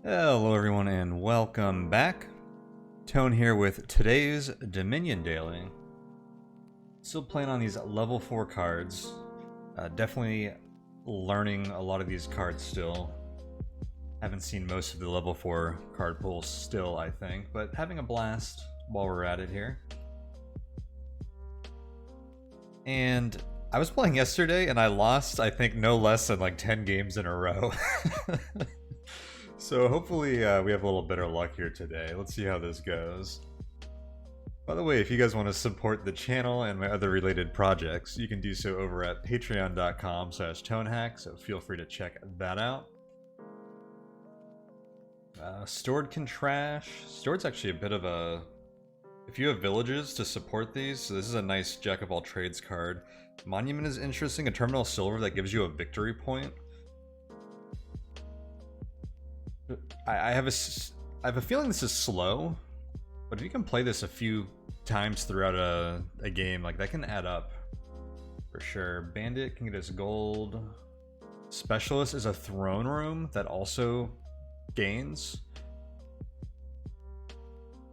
Hello everyone and welcome back. Tone here with today's Dominion Daily. Still playing on these level 4 cards. Definitely learning a lot of these cards still. Haven't seen most of the level 4 card pools still, I think, but having a blast while we're at it here. And I was playing yesterday and I lost, I think, no less than like 10 games in a row. So hopefully we have a little better luck here today. Let's see how this goes. By the way, if you guys want to support the channel and my other related projects, you can do so over at patreon.com/tonehack, so feel free to check that out. Stored can trash. Stored's actually a bit of a... If you have villages to support these, so this is a nice Jack of all trades card. Monument is interesting, a terminal silver that gives you a victory point. I have a feeling this is slow, but if you can play this a few times throughout a game, like that can add up for sure. Bandit can get us gold. Specialist is a throne room that also gains.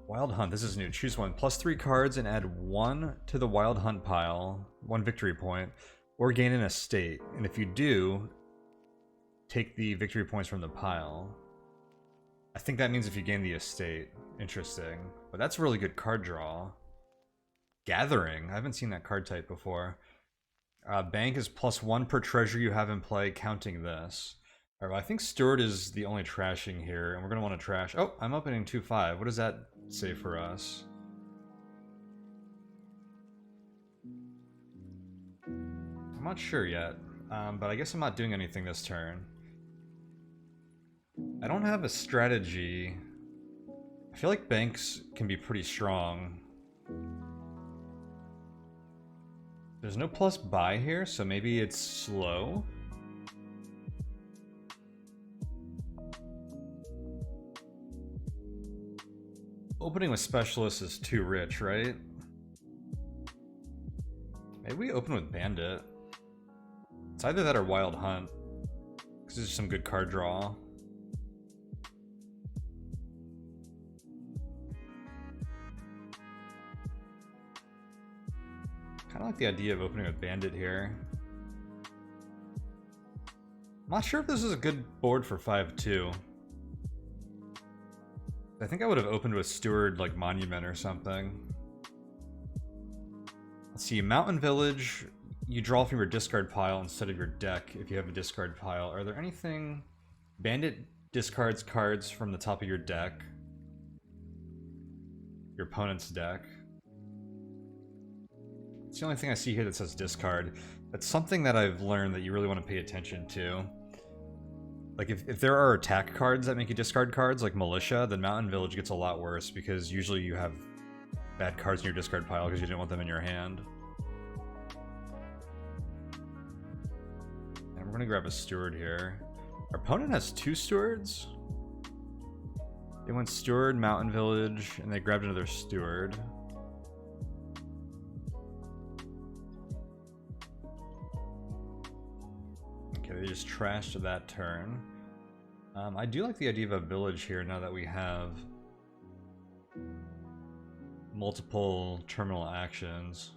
Wild Hunt, this is new. Choose one. +3 cards and add 1 to the Wild Hunt pile, 1 victory point, or gain an estate. And if you do, take the victory points from the pile. I think that means if you gain the estate. Interesting. But that's a really good card draw. Gathering. I haven't seen that card type before. Bank is +1 per treasure you have in play, counting this. Alright, well, I think Steward is the only trashing here, and we're going to want to trash... Oh, I'm opening 2-5. What does that say for us? I'm not sure yet, but I guess I'm not doing anything this turn. I don't have a strategy. I feel like banks can be pretty strong. There's no plus buy here, so maybe it's slow. Opening with Specialist is too rich, right? Maybe we open with Bandit. It's either that or Wild Hunt, because there's some good card draw. I like the idea of opening with Bandit here. I'm not sure if this is a good board for 5-2. I think I would have opened with Steward, like Monument or something. Let's see, Mountain Village, you draw from your discard pile instead of your deck if you have a discard pile. Are there anything... Bandit discards cards from the top of your deck. Your opponent's deck. It's the only thing I see here that says discard. That's something that I've learned that you really want to pay attention to. Like, if there are attack cards that make you discard cards, like Militia, then Mountain Village gets a lot worse, because usually you have bad cards in your discard pile because you didn't want them in your hand. And we're going to grab a Steward here. Our opponent has 2 Stewards. They went Steward, Mountain Village, and they grabbed another Steward. They just trashed that turn. I do like the idea of a village here now that we have multiple terminal actions.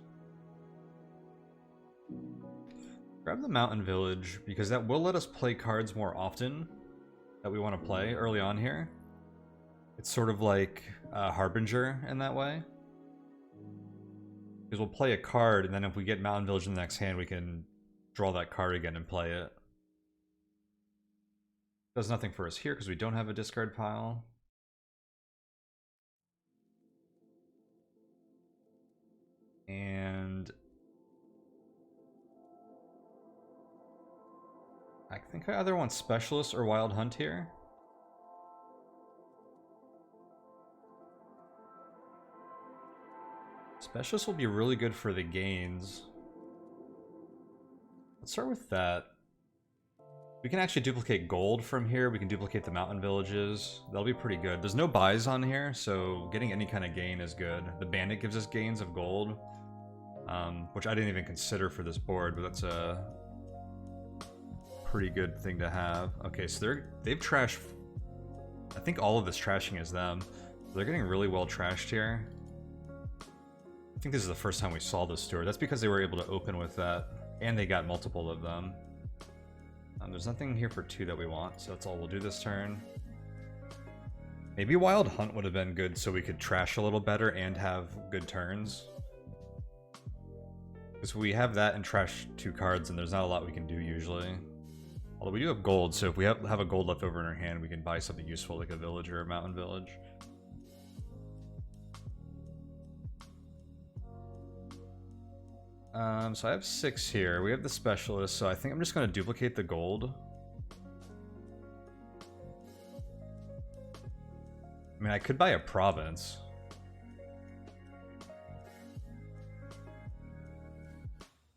Grab the Mountain Village, because that will let us play cards more often that we want to play early on here. It's sort of like Harbinger in that way. Because we'll play a card, and then if we get Mountain Village in the next hand, we can draw that card again and play it. Does nothing for us here because we don't have a discard pile. And I think I either want Specialist or Wild Hunt here. Specialist will be really good for the gains. Let's start with that. We can actually duplicate gold from here. We can duplicate the mountain villages. That'll be pretty good. There's no buys on here, so getting any kind of gain is good. The bandit gives us gains of gold, which I didn't even consider for this board, but that's a pretty good thing to have. Okay, so they've trashed I think all of this trashing is them. They're getting really well trashed here. I think this is the first time we saw this steward. That's because they were able to open with that, and they got multiple of them. There's nothing here for 2 that we want, so that's all we'll do this turn. Maybe Wild Hunt would have been good so we could trash a little better and have good turns. Because we have that and trash 2 cards, and there's not a lot we can do usually. Although we do have gold, so if we have a gold left over in our hand, we can buy something useful like a village or a mountain village. So I have 6 here. We have the specialist, so I think I'm just going to duplicate the gold. I mean, I could buy a province.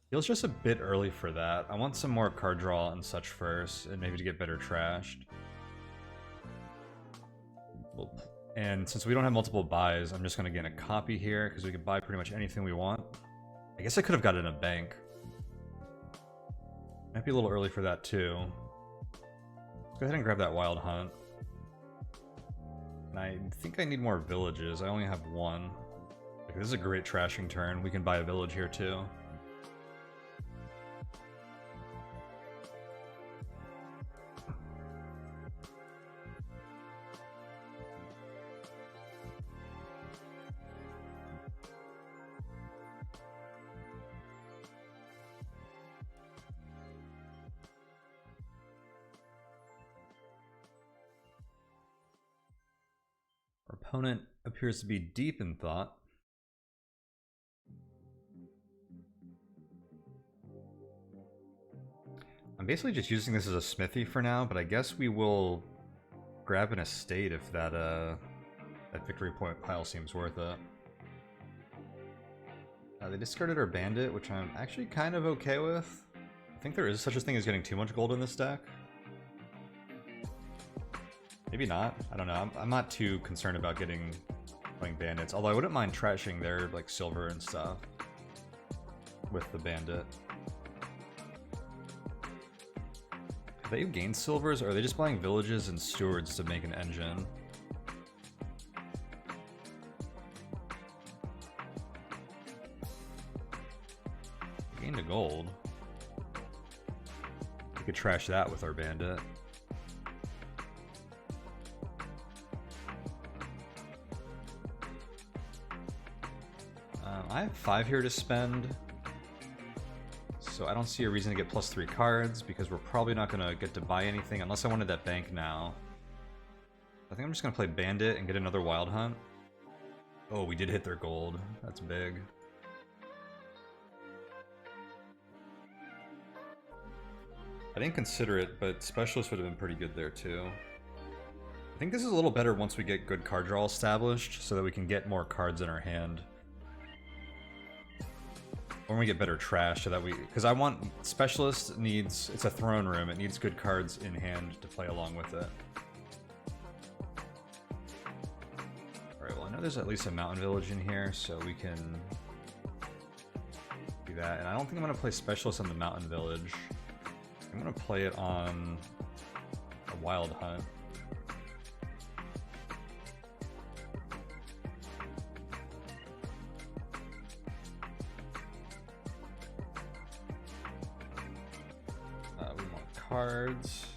Feels just a bit early for that. I want some more card draw and such first, and maybe to get better trashed. And since we don't have multiple buys, I'm just going to get a copy here, because we can buy pretty much anything we want. I guess I could have got it in a bank. Might be a little early for that too. Let's go ahead and grab that Wild Hunt. And I think I need more villages. I only have 1. Like, this is a great trashing turn. We can buy a village here too. Opponent appears to be deep in thought. I'm basically just using this as a smithy for now, but I guess we will grab an estate if that that victory point pile seems worth it. They discarded our bandit, which I'm actually kind of okay with. I think there is such a thing as getting too much gold in this deck. Maybe not. I don't know. I'm not too concerned about playing bandits. Although I wouldn't mind trashing their like silver and stuff with the bandit. Have they gained silvers, or are they just buying villages and stewards to make an engine? Gained a gold. We could trash that with our bandit. I have 5 here to spend, so I don't see a reason to get +3 cards, because we're probably not going to get to buy anything unless I wanted that bank now. I think I'm just going to play Bandit and get another Wild Hunt. Oh, we did hit their gold. That's big. I didn't consider it, but Specialist would have been pretty good there too. I think this is a little better once we get good card draw established, so that we can get more cards in our hand. When we get better trash, so that because I want Specialist needs, it's a throne room, it needs good cards in hand to play along with it. Alright, well I know there's at least a mountain village in here, so we can do that. And I don't think I'm going to play Specialist on the mountain village. I'm going to play it on a Wild Hunt. Cards.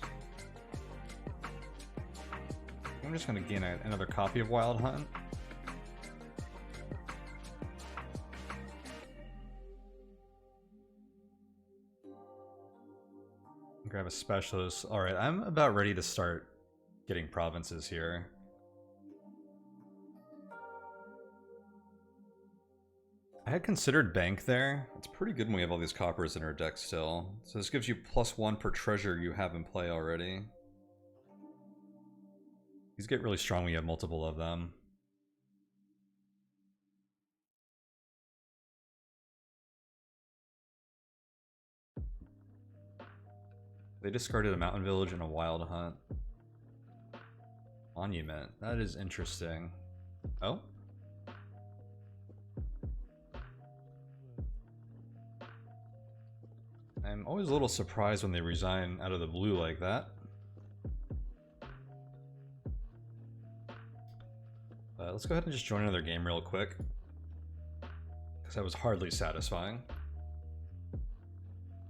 I'm just going to gain another copy of Wild Hunt. Grab a Specialist. Alright, I'm about ready to start getting provinces here. I had considered bank there. It's pretty good when we have all these coppers in our deck still. So this gives you +1 per treasure you have in play already. These get really strong when you have multiple of them. They discarded a mountain village and a Wild Hunt. Monument. That is interesting. Oh? I'm always a little surprised when they resign out of the blue like that. Let's go ahead and just join another game real quick, because that was hardly satisfying.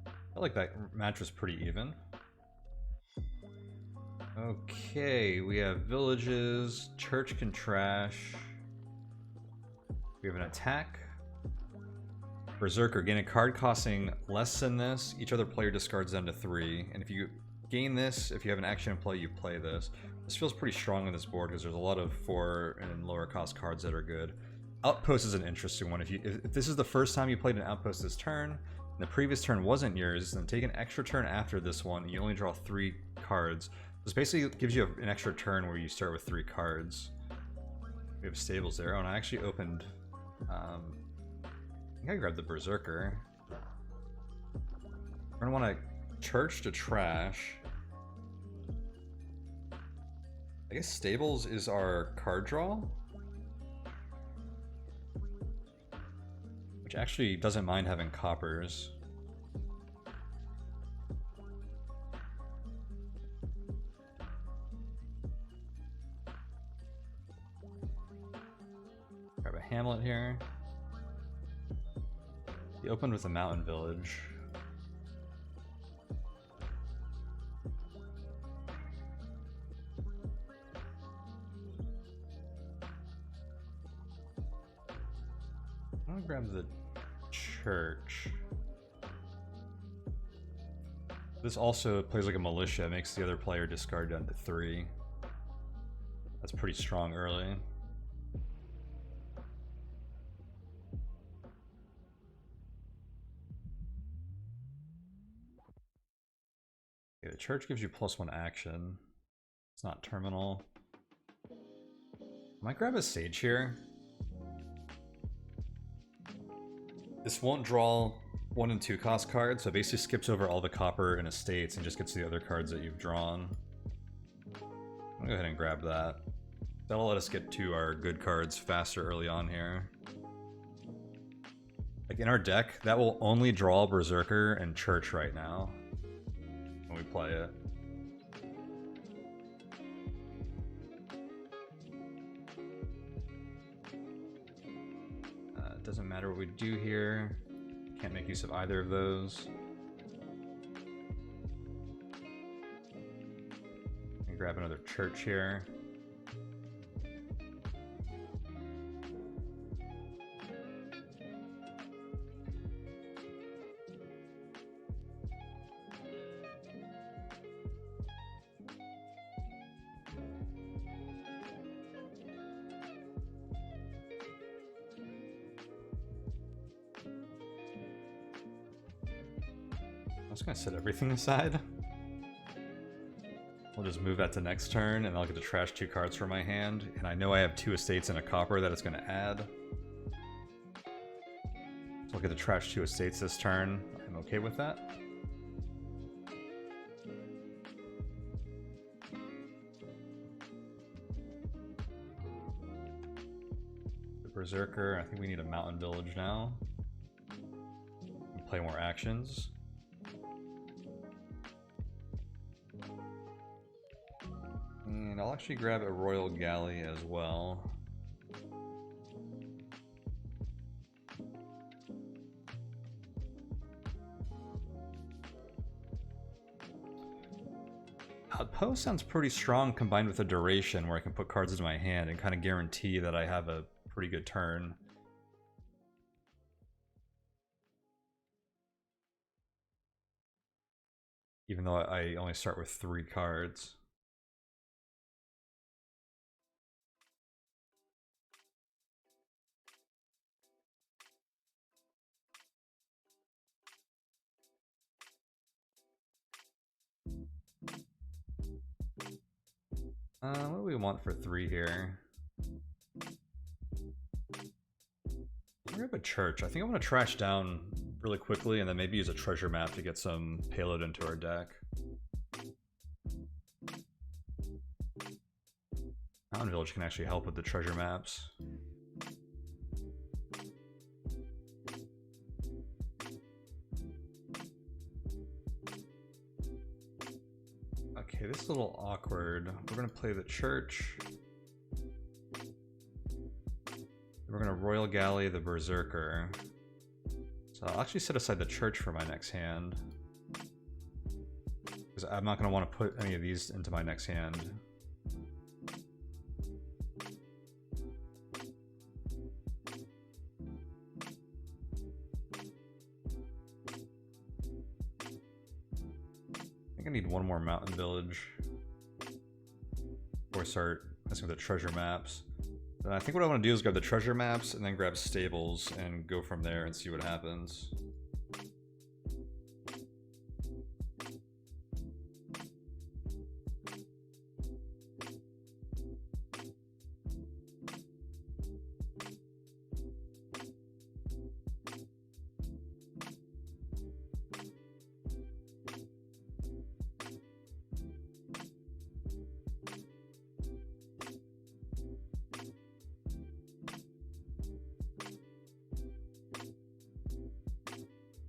I felt like that match was pretty even. Okay, we have villages, church can trash. We have an attack. Berserker, gain a card costing less than this. Each other player discards down to 3. And if you gain this, if you have an action in play, you play this. This feels pretty strong on this board because there's a lot of 4 and lower cost cards that are good. Outpost is an interesting one. If this is the first time you played an outpost this turn, and the previous turn wasn't yours, then take an extra turn after this one, and you only draw 3 cards. This basically gives you an extra turn where you start with 3 cards. We have stables there. Oh, and I actually opened... I think I grabbed the Berserker. We're gonna want a church to trash. I guess stables is our card draw, which actually doesn't mind having coppers. Grab a hamlet here. He opened with a mountain village. I'm gonna grab the church. This also plays like a militia, makes the other player discard down to 3. That's pretty strong early. Okay, the church gives you +1 action. It's not terminal. Might grab a sage here. This won't draw 1 and 2 cost cards, so it basically skips over all the copper and estates and just gets the other cards that you've drawn. I'll go ahead and grab that. That'll let us get to our good cards faster early on here. Like in our deck, that will only draw Berserker and Church right now when we play it. It doesn't matter what we do here. Can't make use of either of those. And grab another church here. I'm just gonna set everything aside. We'll just move that to next turn, and I'll get to trash 2 cards from my hand. And I know I have 2 estates and a copper that it's gonna add. So I'll get to trash 2 estates this turn. I'm okay with that. The Berserker, I think we need a mountain village now. Play more actions. And I'll actually grab a Royal Galley as well. Outpost sounds pretty strong combined with a duration where I can put cards into my hand and kind of guarantee that I have a pretty good turn. Even though I only start with 3 cards. What do we want for 3 here? We have a church. I think I want to trash down really quickly and then maybe use a treasure map to get some payload into our deck. Mountain Village can actually help with the treasure maps. Okay, this is a little awkward. We're gonna play the church. We're gonna Royal Galley the Berserker. So I'll actually set aside the church for my next hand, because I'm not gonna want to put any of these into my next hand. I think I need one more mountain village before I start messing with the treasure maps. Then I think what I want to do is grab the treasure maps and then grab stables and go from there and see what happens.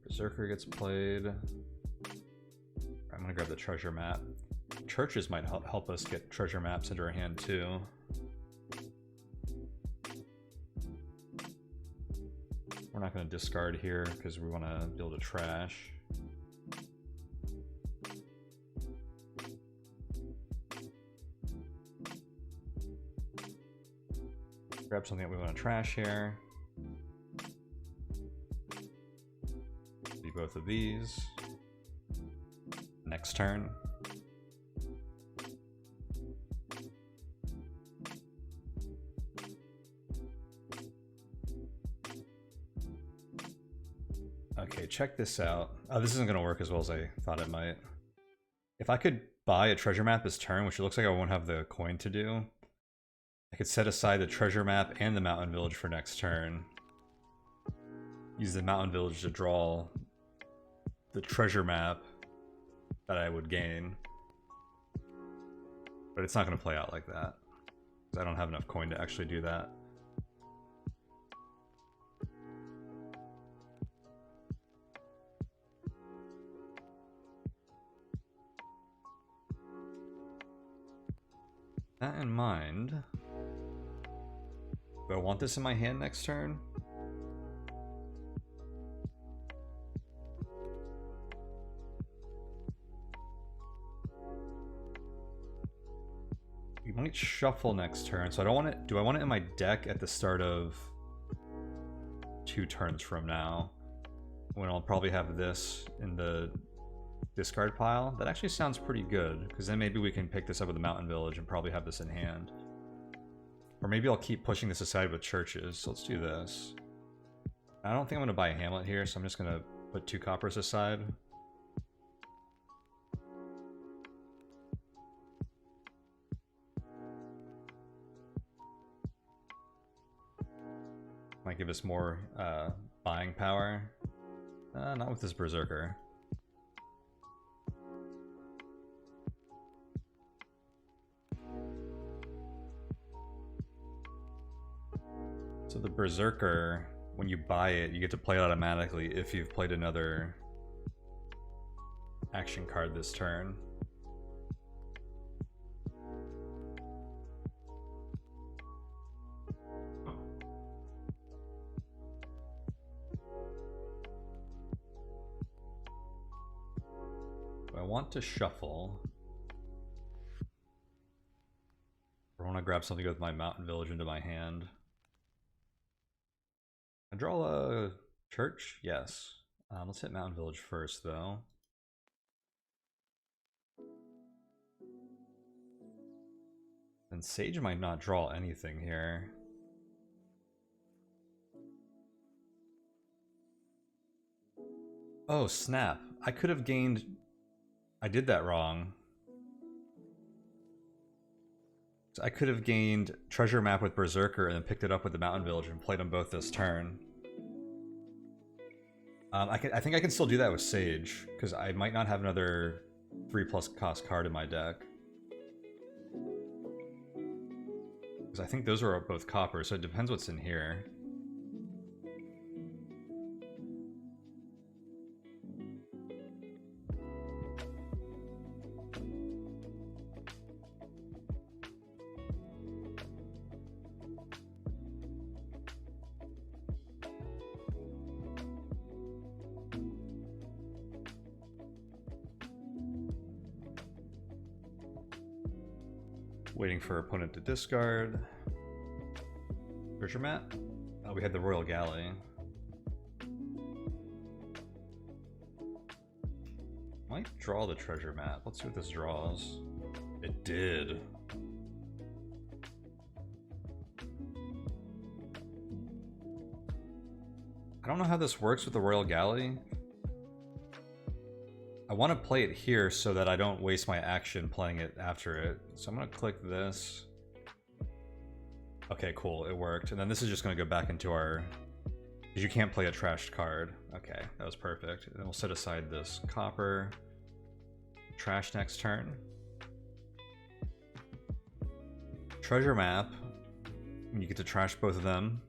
Berserker gets played. I'm gonna grab the treasure map. Churches might help us get treasure maps into our hand too. We're not gonna discard here because we want to build a trash. Grab something that we want to trash here. Both of these. Next turn. Okay, check this out. Oh, this isn't going to work as well as I thought it might. If I could buy a treasure map this turn, which it looks like I won't have the coin to do, I could set aside the treasure map and the mountain village for next turn. Use the mountain village to draw the treasure map that I would gain. But it's not going to play out like that, because I don't have enough coin to actually do that. That in mind, do I want this in my hand next turn? We might shuffle next turn, so I don't want it. Do I want it in my deck at the start of 2 turns from now, when I'll probably have this in the discard pile? That actually sounds pretty good, because then maybe we can pick this up with the mountain village and probably have this in hand. Or maybe I'll keep pushing this aside with churches. So let's do this. I don't think I'm going to buy a hamlet here, so I'm just going to put 2 coppers aside. Might give us more buying power. Not with this Berserker. So the Berserker, when you buy it, you get to play it automatically if you've played another action card this turn. I want to shuffle. I want to grab something with my mountain village into my hand. I draw a church? Yes. Let's hit mountain village first, though. And Sage might not draw anything here. Oh, snap. I could have gained... I did that wrong. So I could have gained treasure map with Berserker and then picked it up with the mountain village and played them both this turn. I think I can still do that with Sage, because I might not have another 3+ cost card in my deck. Because I think those are both copper, so it depends what's in here. Waiting for opponent to discard. Treasure map? Oh, we had the Royal Galley. Might draw the treasure map. Let's see what this draws. It did. I don't know how this works with the Royal Galley. I want to play it here so that I don't waste my action playing it after it. So I'm going to click this. Okay, cool. It worked. And then this is just going to go back into our... Because you can't play a trashed card. Okay, that was perfect. And then we'll set aside this copper. Trash next turn. Treasure map. You get to trash both of them.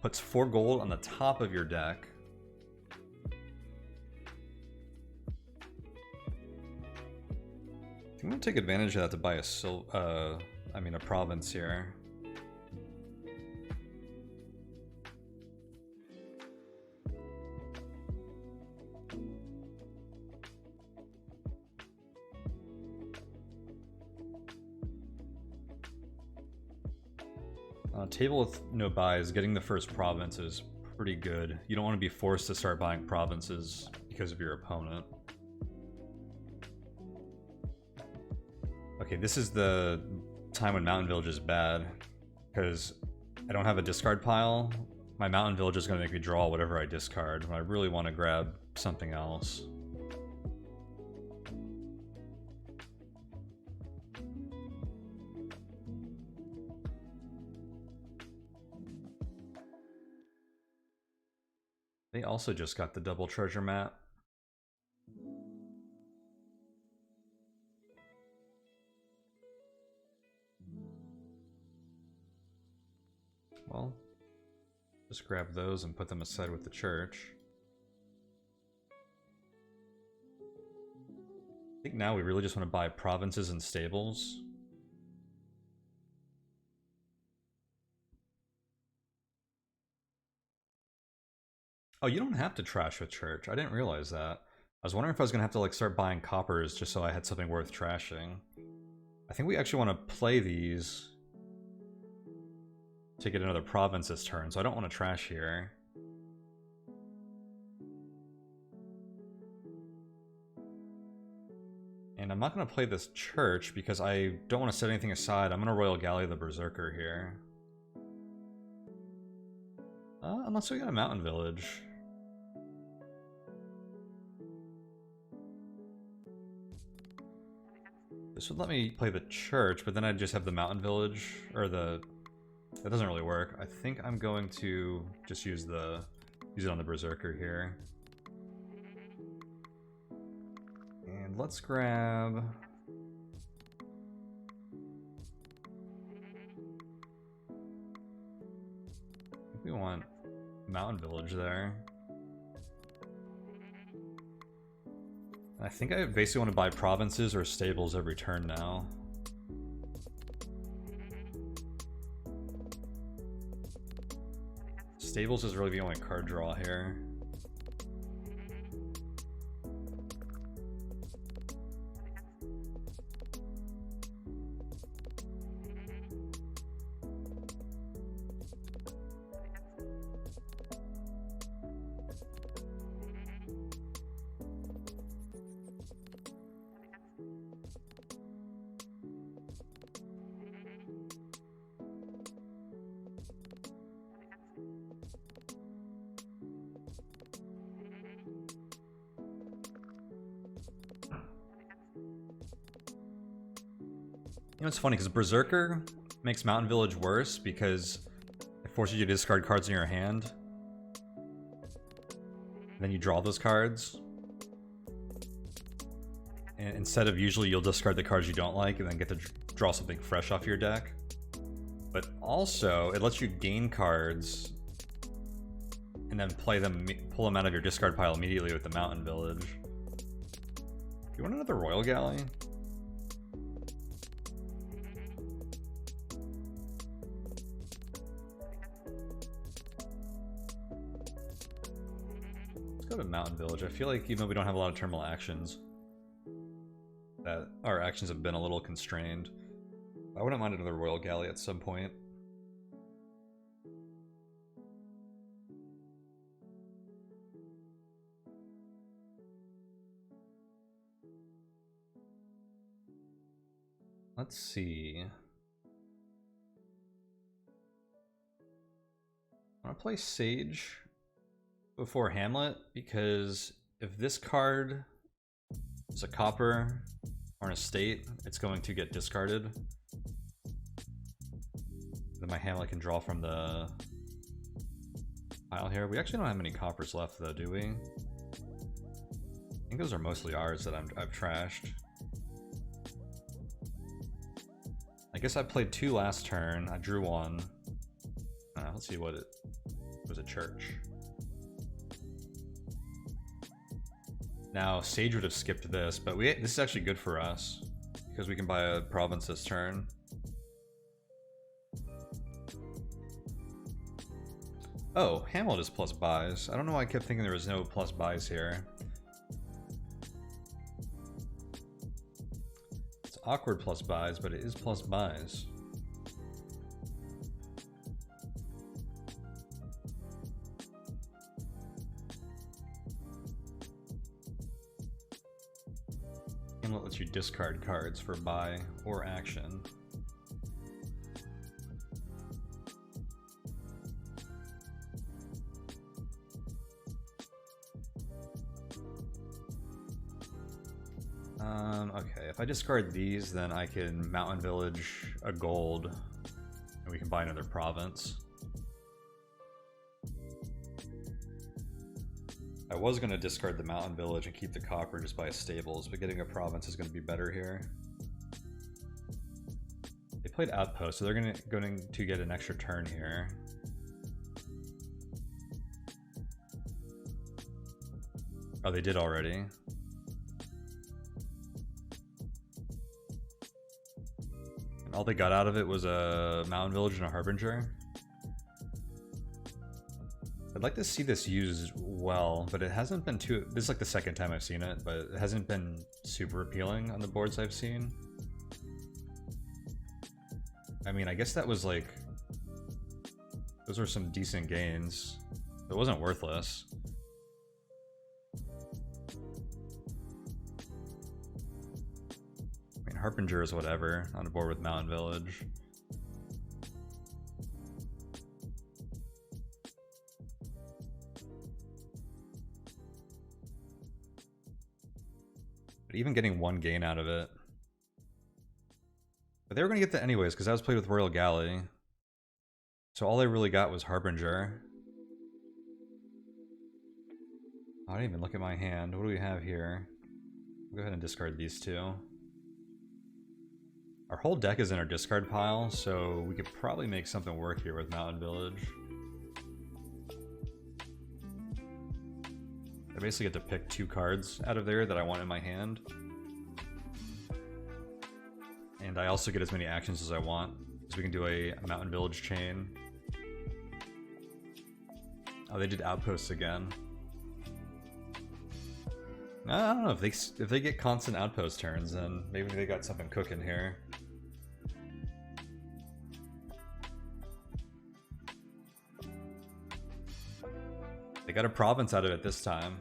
Puts 4 gold on the top of your deck. I'm gonna take advantage of that to buy a province here. Table with no buys, getting the first province is pretty good. You don't want to be forced to start buying provinces because of your opponent. Okay, this is the time when Mountain Village is bad, because I don't have a discard pile. My Mountain Village is going to make me draw whatever I discard when I really want to grab something else. They also just got the double treasure map. Well, just grab those and put them aside with the church. I think now we really just want to buy provinces and stables. Oh, you don't have to trash with church. I didn't realize that. I was wondering if I was going to have to like start buying coppers just so I had something worth trashing. I think we actually want to play these to get another province this turn, so I don't want to trash here. And I'm not going to play this church because I don't want to set anything aside. I'm going to Royal Galley the Berserker here. Unless we got a Mountain Village. This would let me play the church, but then I'd just have the Mountain Village, or the... That doesn't really work. I think I'm going to just use it on the Berserker here. And let's grab... I think we want Mountain Village there. I think I basically want to buy provinces or stables every turn now. Stables is really the only card draw here. You know, it's funny because Berserker makes Mountain Village worse because it forces you to discard cards in your hand. And then you draw those cards. And instead of usually you'll discard the cards you don't like and then get to draw something fresh off your deck. But also, it lets you gain cards and then play them, pull them out of your discard pile immediately with the Mountain Village. Do you want another Royal Galley? Go to Mountain Village. I feel like even though we don't have a lot of terminal actions, that our actions have been a little constrained. I wouldn't mind another Royal Galley at some point. Let's see. I want to play Sage before Hamlet, because if this card is a copper or an estate, it's going to get discarded. Then my Hamlet can draw from the pile here. We actually don't have many coppers left though, do we? I think those are mostly ours that I've trashed. I guess I played 2 last turn. I drew 1. Let's see what it was. A church. Now Sage would have skipped this, but this is actually good for us because we can buy a province this turn. Oh, Hamlet is plus buys. I don't know why I kept thinking there was no plus buys here. It's awkward plus buys, but it is plus buys. Hamlet lets you discard cards for buy or action. Okay, if I discard these, then I can Mountain Village a gold, and we can buy another province. I was going to discard the Mountain Village and keep the copper just by stables, but getting a province is going to be better here. They played Outpost, so they're going to get an extra turn here. Oh, they did already. And all they got out of it was a Mountain Village and a Harbinger. I'd like to see this used well, but it hasn't been too... This is like the second time I've seen it, but it hasn't been super appealing on the boards I've seen. I mean, I guess that was like... Those were some decent gains. It wasn't worthless. I mean, Harbinger is whatever on a board with Mountain Village. But even getting 1 gain out of it. But they were going to get that anyways, because I was played with Royal Galley. So all I really got was Harbinger. I didn't even look at my hand. What do we have here? We'll go ahead and discard these 2. Our whole deck is in our discard pile, so we could probably make something work here with Mountain Village. I basically get to pick 2 cards out of there that I want in my hand. And I also get as many actions as I want, because we can do a Mountain Village chain. Oh, they did Outposts again. I don't know, if they get constant Outpost turns, then maybe they got something cooking here. They got a province out of it this time.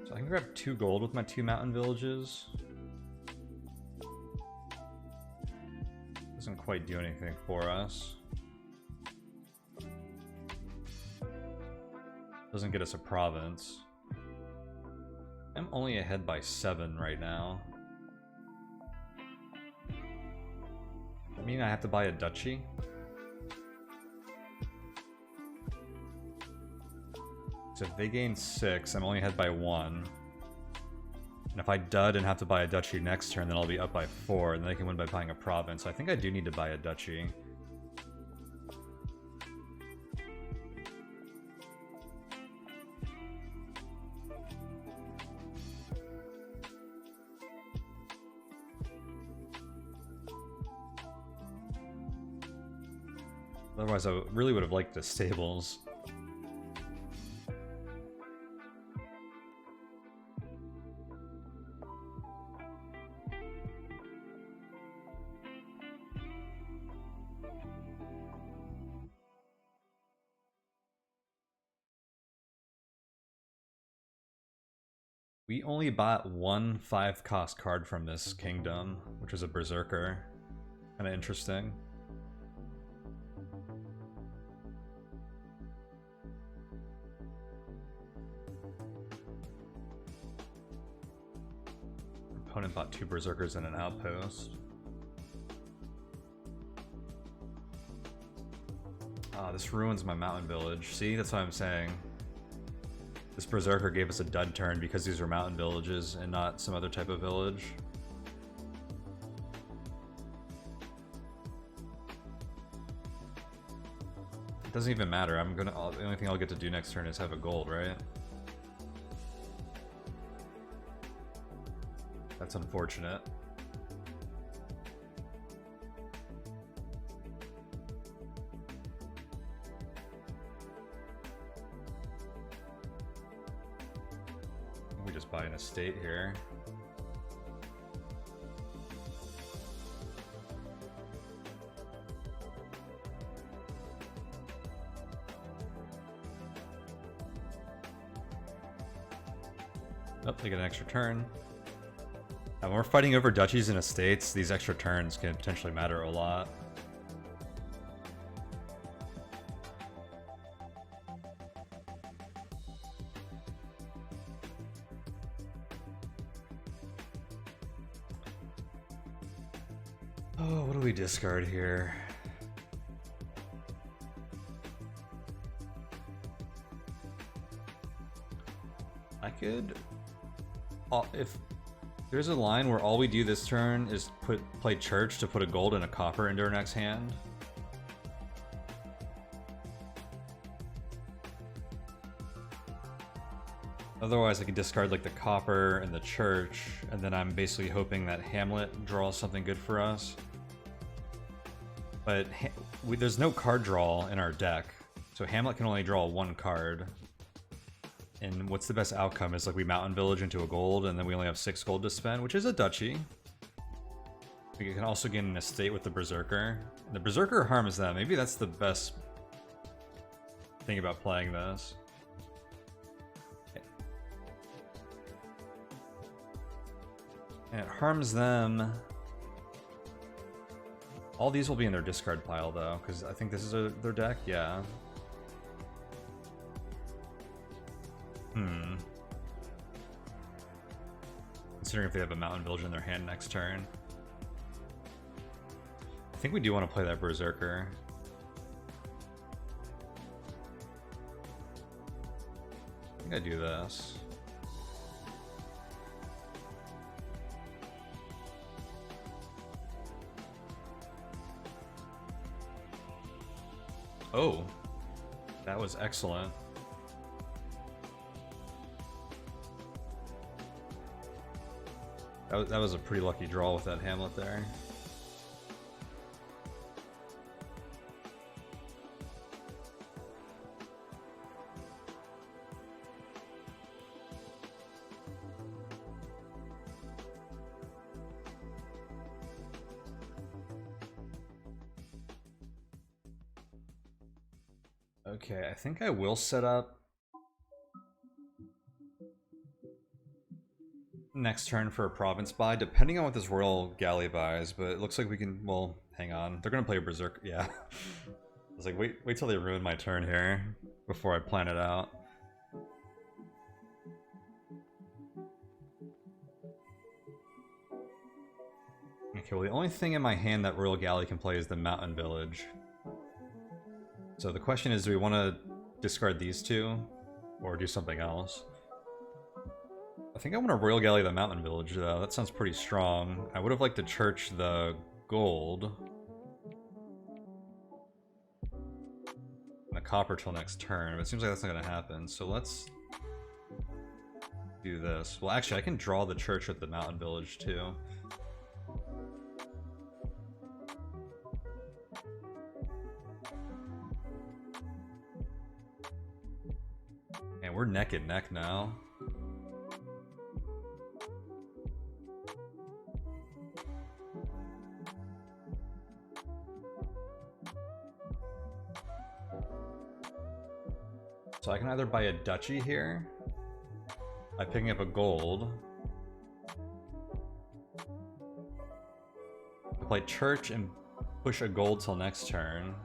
So I can grab 2 gold with my 2 mountain villages. Doesn't quite do anything for us. Doesn't get us a province. I'm only ahead by 7 right now. I mean, I have to buy a duchy. So if they gain 6, I'm only ahead by 1. And if I dud and have to buy a duchy next turn, then I'll be up by 4, and then they can win by buying a province. So I think I do need to buy a duchy. Otherwise, I really would have liked the stables. We only bought one 5-cost card from this kingdom, which was a Berserker. Kind of interesting. Opponent bought 2 Berserkers and an Outpost. Ah, this ruins my mountain village. See, that's what I'm saying. This Berserker gave us a dud turn because these are mountain villages and not some other type of village. It doesn't even matter. The only thing I'll get to do next turn is have a gold, right? That's unfortunate. We just buy an estate here. Oh, they get an extra turn. When we're fighting over duchies and estates, these extra turns can potentially matter a lot. Oh, what do we discard here? I could... if there's a line where all we do this turn is play church to put a gold and a copper into our next hand. Otherwise, I could discard like the copper and the church, and then I'm basically hoping that Hamlet draws something good for us. But there's no card draw in our deck, so Hamlet can only draw 1 card. And what's the best outcome is like we mountain village into a gold, and then we only have 6 gold to spend, which is a duchy. We can also get an estate with the Berserker. The Berserker harms them. Maybe that's the best thing about playing this. And it harms them. All these will be in their discard pile though, because I think this is their deck, yeah. Considering if they have a mountain village in their hand next turn. I think we do want to play that Berserker. I think I do this. Oh, that was excellent. That was a pretty lucky draw with that Hamlet there. Okay, I think I will set up next turn for a province buy, depending on what this Royal Galley buys, but it looks like we can, well, hang on. They're gonna play a Berserker, yeah. I was like, wait till they ruin my turn here before I plan it out. Okay, well the only thing in my hand that Royal Galley can play is the Mountain Village. So the question is, do we want to discard these 2 or do something else? I think I want to Royal Galley the Mountain Village though. That sounds pretty strong. I would have liked to church the gold. And the copper till next turn, but it seems like that's not going to happen. So let's do this. Well, actually, I can draw the church with the Mountain Village too. And we're neck and neck now. So I can either buy a duchy here, by picking up a gold. I play church and push a gold till next turn.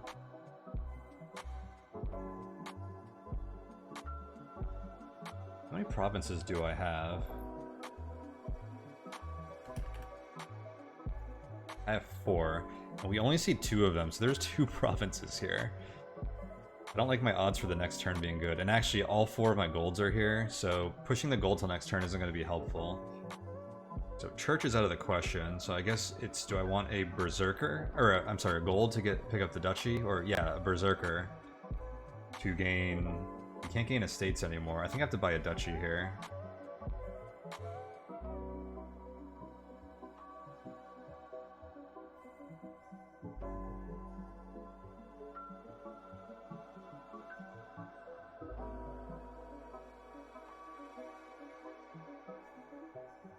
How many provinces do I have? I have 4. And we only see 2 of them, so there's 2 provinces here. I don't like my odds for the next turn being good. And actually, all 4 of my golds are here, so pushing the gold till next turn isn't going to be helpful. So church is out of the question, so I guess it's, do I want a berserker? Or, I'm sorry, a gold to pick up the duchy? Or, yeah, a berserker to gain... You can't gain estates anymore. I think I have to buy a duchy here.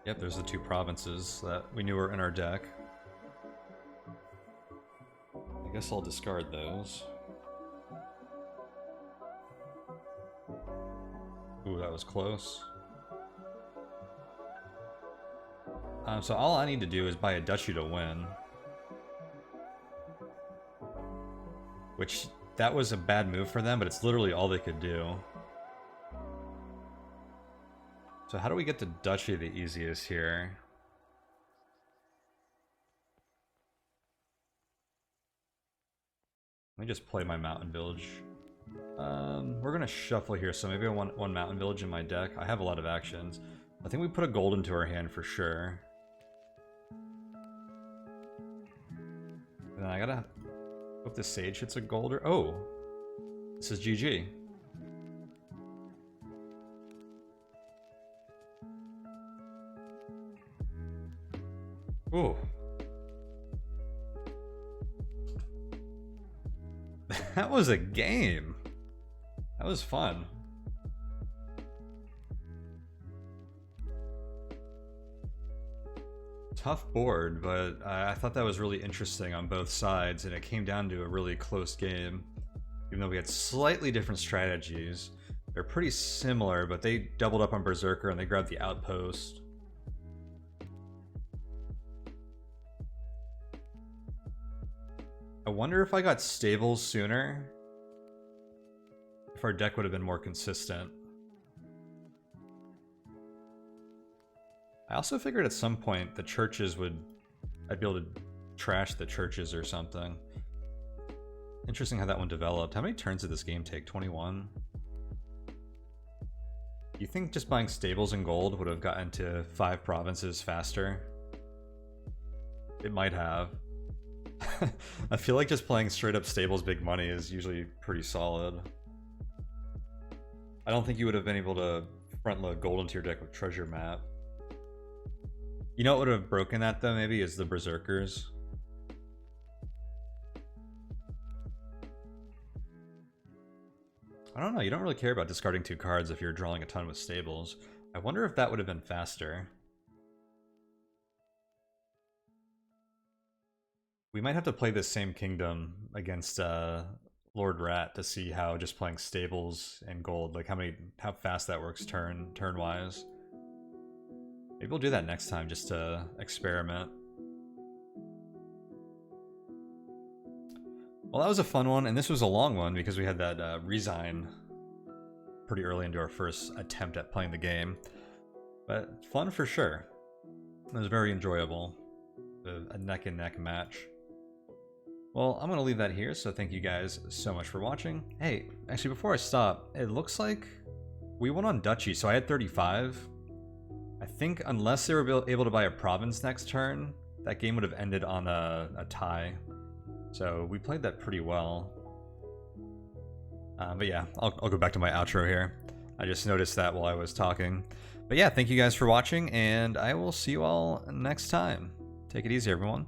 Yep, there's the 2 provinces that we knew were in our deck. I guess I'll discard those. Ooh, that was close. So all I need to do is buy a duchy to win. Which, that was a bad move for them, but it's literally all they could do. So how do we get to duchy the easiest here? Let me just play my mountain village. We're gonna shuffle here, so maybe I want one mountain village in my deck. I have a lot of actions. I think we put a gold into our hand for sure. And then I gotta hope the sage hits a gold or... Oh! This is GG. Ooh. That was a game. That was fun. Tough board, but I thought that was really interesting on both sides, and it came down to a really close game. Even though we had slightly different strategies. They're pretty similar, but they doubled up on Berserker and they grabbed the outpost. I wonder if I got stables sooner, if our deck would have been more consistent. I also figured at some point the churches I'd be able to trash the churches or something. Interesting how that one developed. How many turns did this game take? 21? You think just buying stables and gold would have gotten to 5 provinces faster? It might have. I feel like just playing straight up stables big money is usually pretty solid. I don't think you would have been able to front load gold into your deck with treasure map. You know what would have broken that though, maybe, is the berserkers. I don't know, you don't really care about discarding 2 cards if you're drawing a ton with stables. I wonder if that would have been faster. We might have to play this same kingdom against Lord Rat to see how just playing stables and gold, like how fast that works turn-wise. Maybe we'll do that next time just to experiment. Well, that was a fun one, and this was a long one because we had that resign pretty early into our first attempt at playing the game. But fun for sure. It was very enjoyable. A neck-and-neck match. Well, I'm going to leave that here, so thank you guys so much for watching. Hey, actually, before I stop, it looks like we won on Duchy, so I had 35. I think unless they were able to buy a province next turn, that game would have ended on a tie. So we played that pretty well. But yeah, I'll go back to my outro here. I just noticed that while I was talking. But yeah, thank you guys for watching, and I will see you all next time. Take it easy, everyone.